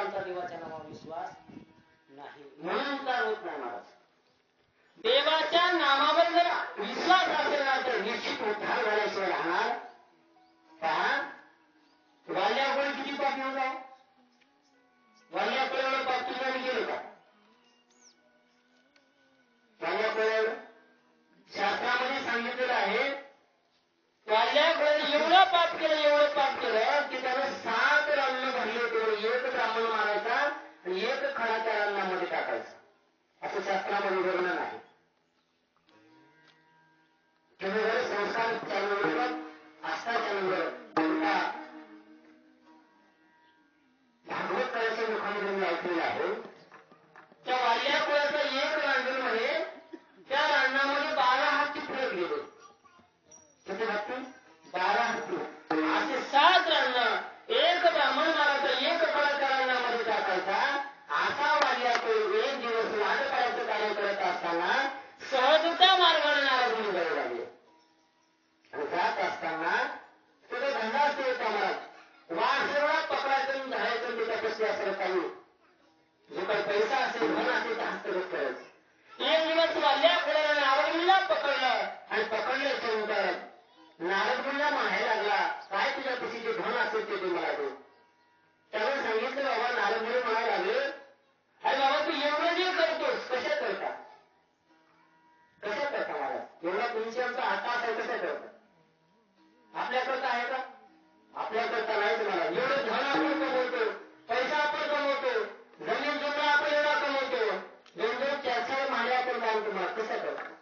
आमचा देवाच्या नावावर विश्वास नाही, म्हणून उद्धार होत नाही महाराज. देवाच्या नामावर जर विश्वास असेल ना तर निश्चित उद्धार झाल्याशिवाय राहणार. पहा, वाल्याकडे किती पाप येऊन जाऊ, वाल्याकडे एवढं पाप तुम्हाला गेलं का? वाल्याकडे शास्त्रामध्ये सांगितलेलं आहे, वाल्याकडे एवढं पाप केलं की त्यानं 7 रान्न भरले. तेवढं एक ब्राह्मण मारायचा आणि एक खडा त्या रान्नामध्ये टाकायचा, असं शास्त्रामध्ये वर्णन आहे. तुम्ही जर संस्कार चालवलं असताच्यानंतर भागवत करायच्या मुखामध्ये मी ऐकलेलं आहे, त्या वाल्याकुळाचा एक रांजण मध्ये त्या रांजणामध्ये 12 हत्ती फरक गेले. किती हत्ती? 12 हत्ती. असे 7 रांजण, एक ब्राह्मण मारायचा, एक फळा त्या रांजणामध्ये टाकायचा. असा वाल्याकुळ एक दिवस लाड करायचं कार्य करत असताना सहजता मार्गाने नाराज होऊन जाऊ लागले. आणि जात असताना तो धंदा असतो महाराज, वाघ सर्व पकडायचं धरायचं, त्याच्यापाशी असं काही जो काही पैसा असेल, धन असेल तर हस्तगत करायचं. एक दिवस वाल्या खोड्याला नारद मुलीला पकडलं आणि पकडल्यानंतर नारद मुलीला म्हणायला लागला, काय तुझ्यापाशी जे धन असेल ते मला दे. त्यावेळी सांगितलं, बाबा नारद मुली म्हणायला लागले, अरे बाबा तू एवढं जे करतोस कशा करता, कशा करता महाराज, एवढा तुमची आमचा हात असेल कशा करता? आपल्याकरता आहे का? आपल्याकरता नाहीच मला. एवढं धन आपण कमवतो, पैसा आपण कमवतो, जमीन जमीन आपण एवढा कमवतो, 2-2, 4-4 महिने आपण बांधतो, मला कसं करतो?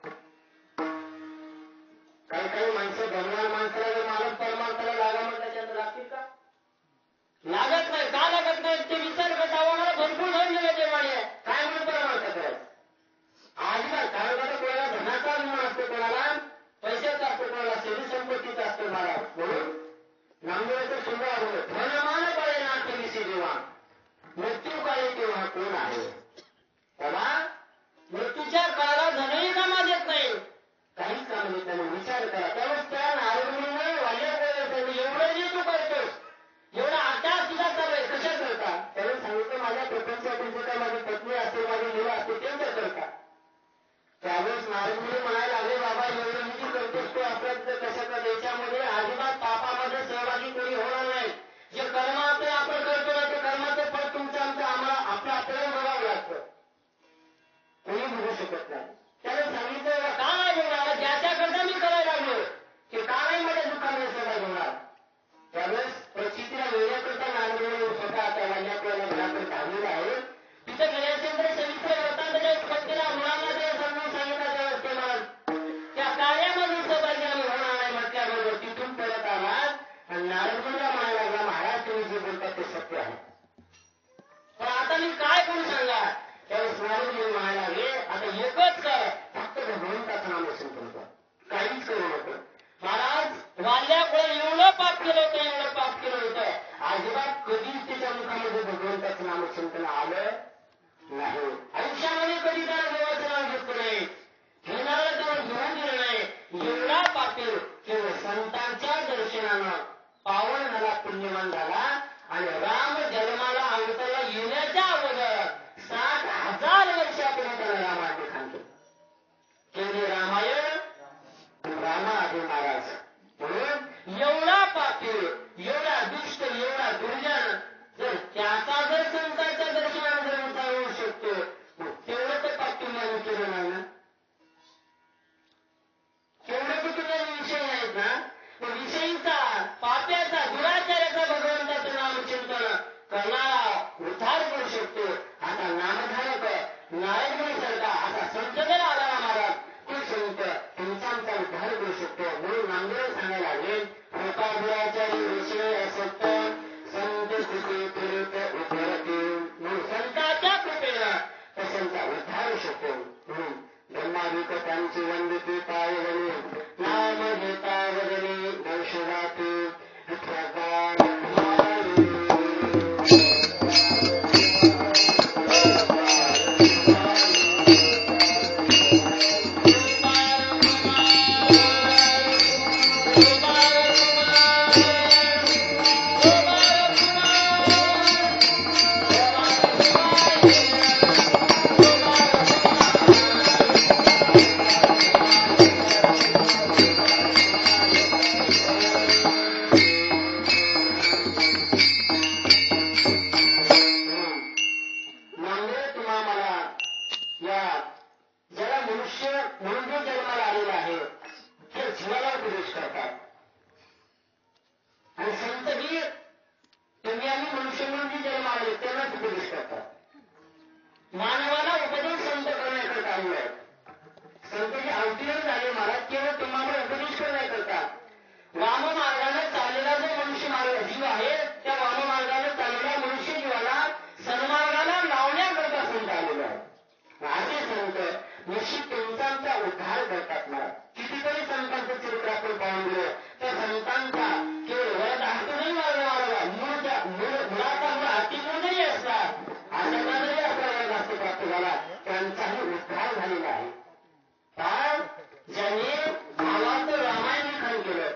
काही माणसं धनवान माणसाला जर मालक परमार्थाला लागा म्हणून त्याच्यात लागतील का? लागत नाही. का लागत नाही ते विचार करता. मला भरपूर धन दिलं देवाने, काय म्हणून परमार्थ करायचं? आजकाल कारण आता कोणाला धनाचा अभिमान असतो, कोणाला पैशाचा असतो, कोणाला शरीर संपत्तीचा असतो महाराज. म्हणून नामदेवाचं सुंदर आहे, धनमान पळे ना विषयी देवा, मृत्यू काळी तेव्हा कोण आहे? बाबा मृत्यूच्या काळाला धनही कामात येत नाही, काहीच काम येत नाही. विचार करा. त्यावेळेस त्या नारदमुनीने वाल्याकडे एवढं जे तू करतोस, एवढा अभ्यास तुझा चालू आहे, कशा करता? त्यावेळेस सांगितलं, माझ्या प्रपंचातील जे काय माझी पत्नी असते, माझी मुलं असते, त्यांचं करता. त्यावेळेस नारदमुनी म्हणायला लागले, बाबा एवढं मी करतोस तो आपल्या कसं कर, याच्यामध्ये अजिबात पापामध्ये सहभागी कोणी होणार नाही. जे कर्म आपण करतो ना, ते कर्माचं फळ तुमचं आमचं आम्हाला आपल्याला बघावं लागतं, कोणी बघू शकत नाही. त्याने सांगितलं, का नाही होणार, ज्याच्याकरता मी करायला लागलो की का नाही माझ्या दुःखामध्ये सहभागी होणार. त्यावेळेस परिस्थितीला वेळण्याकरता नारदमुनी स्वतः त्या वाल्याकडे घराकडे धावलेला आहे. तिथं गेल्यानंतर सविस्तर वृत्तांताच्या उत्पत्तीला मुलांना जे समजून सांगितलं, त्यावेळेस ते मला त्या कार्यामध्ये सहभागी आम्ही होणार नाही म्हटल्याबरोबर तिथून परत आला आणि नारदमुनीला म्हणायला लागला, महाराज तुम्ही जे बोलतात ते सत्य आहे, पण आता मी काय करू सांगा. त्यावेळेस नारदमुनी म्हणायला लागले, आता एकच कर, फक्त भगवंताचं नामस्मरण कर, काहीच करू नको. महाराज वाल्याकडे एवढं पाप केलं होतं, अजिबात कधीच त्याच्या मुखामध्ये भगवंताचं नामस्मरण आलं नाही. आयुष्यामध्ये कधी त्याला देवाचं नाव घेतलं नाही, घेणारा त्याला घेऊन दिलं नाही. एवढा पापी केवळ संतांच्या दर्शनानं पावन झाला, पुण्यवान झाला आणि राम जन्माला अवताराला येण्याच्या अगोदर 60,000 वर्षापूर्वी त्याला रामायण केलं. केवढे रामायण रामाआधी महाराज. म्हणून एवढा पापी, एवढा दुष्ट, एवढा दुर्जन, जर त्याचा जर संतांच्या दर्शनाने जर उद्धार होऊ शकतो, तेवढं तर पाप तुम्हाला केलं नाही ना, तेवढं तर तुम्हाला विषय नाहीत ना. तो विषयीचा, पाप्याचा, दुराचार्याचा भगवंताचं नामचिंतन करणारा उद्धार करू शकतो. आता नामधारक नारदमुनीसारखा असा संत जर आला महाराज, तो संत तुमचा आमचा उद्धार करू शकतो. म्हणून नामदेव सांगायला लागले, कृपाचारी विषय असत संत कृपे प्रेरित उद्धरते. म्हणून संताच्या कृपेनं तसंचा उद्धार शकतो. म्हणून ब्रह्मादिक त्यांची वंदिती पाय वणी, नाम घेता वदने नौशराते उपदेश करतात. मानवाला उपदेश संत करण्याकरता आलेले आहेत. संतांची अवतीर्ण झाले महाराज केवळ तुम्हाला उपदेश करण्याकरता. वाम मार्गाने चाललेला जो मनुष्य मार्ग जीव आहे त्या वाम मार्गाने चाललेल्या मनुष्य जीवाला सन्मार्गाला लावण्याकरता संत आलेला आहे. असे संत निश्चित तुमचा उद्धार करतात. महाराज कितीतरी संतांचं चरित्र आपण पाहून गेलं त्या संतांचा केवळ वरद हस्त नाही मार्ग मुळाचा मूळ अतिमूळ नाही असला असा जरी आपला वरद हस्त प्राप्त झाला त्यांचाही उद्धार झालेला आहे. पण ज्यांनी भावाचं रामायण लिखाण केलं,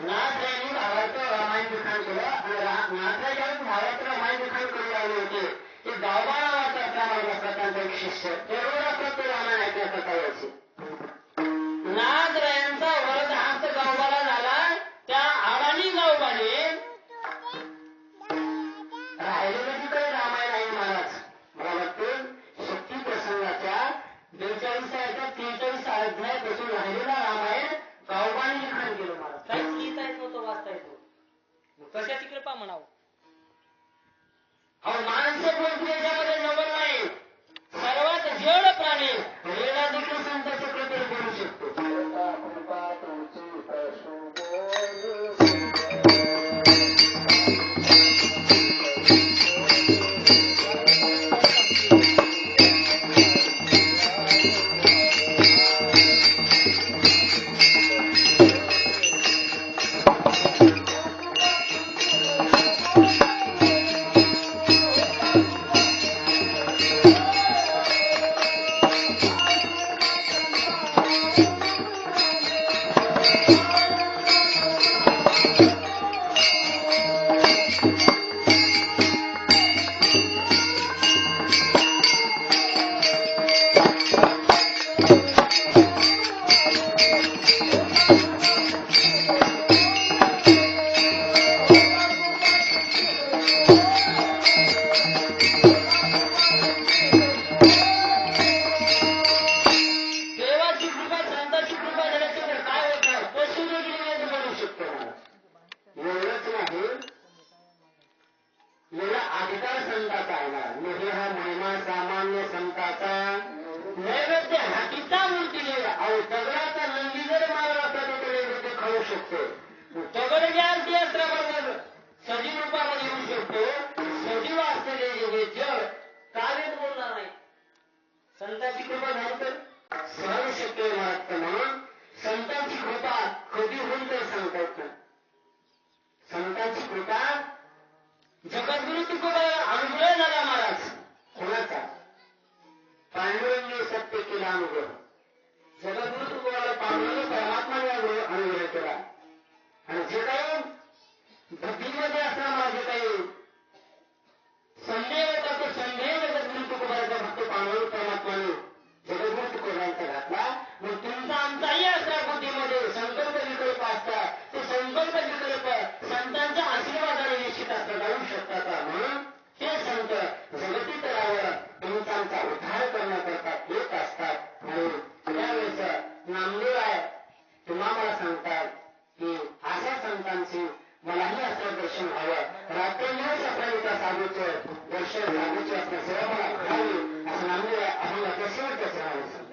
नाथ यांनी भावाचं रामायण लिखाण केलं आणि नाथराजांनी भावाचं रामायण लिखाण करू लागले होते ते गावबा नावाचा त्या मार्गाचा त्यांचा एक शिष्य तेवढं असतात ते रामायण ऐकण्याकरता यायचे. नाथरायांचा वरद हस्त गावबाला झाला. त्या अडाणी गावबाने राहिलेलं काही रामायण आहे महाराज मला वाटते शक्ती प्रसंगाच्या 42-43 अध्यायापासून राहिलेला रामायण गावबाने लिखाण केलं. महाराज काहीच लिहिता येत नव्हतं, वाचता येत नव्हतं. कशाची कृपा म्हणावं. अहो माणसं कोणती याच्यामध्ये नवल नाही. सर्वात जड प्राणी रेडा देखील संतांच्या कृपेने बोलू शकतो. संतांची कृपा झाली तर सहज शक्य महाराज. म्हणून संतांची कृपा कधी होईल तर सांगता येत नाही. संतांची कृपा जगद्गुरु तुकोबाला अनुभव झाला महाराज. कोणाचा? पांडुरंगी सत्य केला अनुभव. जगद्गुरु तुकोबाला पांडुरंग परमात्माने अनुभव केला. आणि जे काही बुद्धीमध्ये असणारा जे काही संदेह होता तो संदेह जगद्गुरु तुकोबाचा फक्त पांडुरंग परमात्माने जगद्गुरु तुकोबांचा घातला. मग तुमचा आमचाही असला बुद्धीमध्ये संकल्प विकल्प असतात ते संकल्प विकल्प संतांच्या आशीर्वादाने निश्चित असता जाऊ शकतात. म्हणून ते संत जगती तलावर तुमचा उद्धार करण्याकरता येत असतात. आणि त्यावेळेस नामदेव आहे तुम्हा मला सांगतात की अशा संतांची मलाही असं दर्शन व्हावं. रात्रंदिवस आपल्या त्या साधूचं दर्शन साधूची आपल्या सेवा मला घ्यावी असं नामदेव आपल्याला कशावर त्याचं नाव सांगतात.